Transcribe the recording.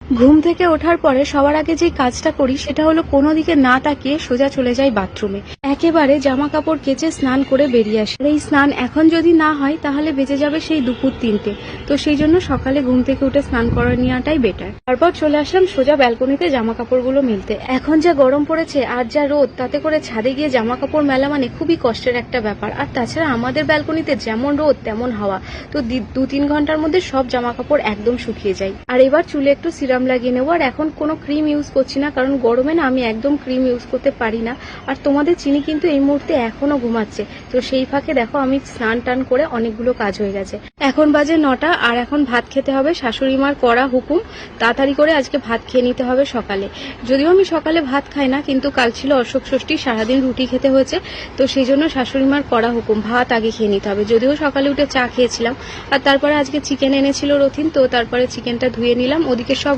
ঘুম থেকে ওঠার পরে সবার আগে যে কাজটা করি সেটা হলো কোনো দিকে না তাকিয়ে সোজা চলে যাই বাথরুমে। একেবারে জামা কাপড় কেচে স্নান করে বেরিয়ে আসি। এই স্নান এখন যদি না হয় তাহলে বেজে যাবে সেই দুপুর 3টে। তো সেই জন্য সকালে ঘুম থেকে উঠে স্নান করে নেওয়াটাই বেটার। তারপর চলে আসলাম সোজা ব্যালকনিতে জামা কাপড়গুলো মেলতে। এখন যা গরম পড়েছে আর যা রোদ, তাতে করে ছাদে গিয়ে জামা কাপড় মেলা মানে খুবই কষ্টের একটা ব্যাপার। আর তাছাড়া আমাদের ব্যালকনিতে যেমন রোদ তেমন হাওয়া, তো 2-3 ঘন্টার মধ্যে সব জামা কাপড় একদম শুকিয়ে যায়। আর এবার চুলে একটু সিরাম লাগিয়ে নেবো। আর এখন কোনো ক্রিম ইউজ করছি না, কারণ গরমে না আমি একদম ক্রিম ইউজ করতে পারি না। আর তোমাদের চিনি কিন্তু এই মুহূর্তে এখনো ঘুমাচ্ছে। তো সেই ফাঁকে দেখো আমি স্নান টান করে অনেকগুলো কাজ হয়ে গেছে। এখন বাজে 9টা আর এখন ভাত খেতে হবে। শাশুড়ি মার কড়া হুকুম, তাড়াতাড়ি করে আজকে ভাত খেয়ে নিতে হবে সকালে। যদিও আমি সকালে ভাত খাই না, কিন্তু কাল ছিল অশোক ষষ্ঠী, সারাদিন রুটি খেতে হয়েছে। তো সেই জন্য শাশুড়ি মার কড়া হুকুম, ভাত আগে খেয়ে নিতে হবে। যদিও সকালে উঠে চা খেয়েছিলাম। আর তারপরে আজকে চিকেন এনেছিল রথিন, তো তারপরে চিকেনটা ধুয়ে নিলাম। ওদিকে সব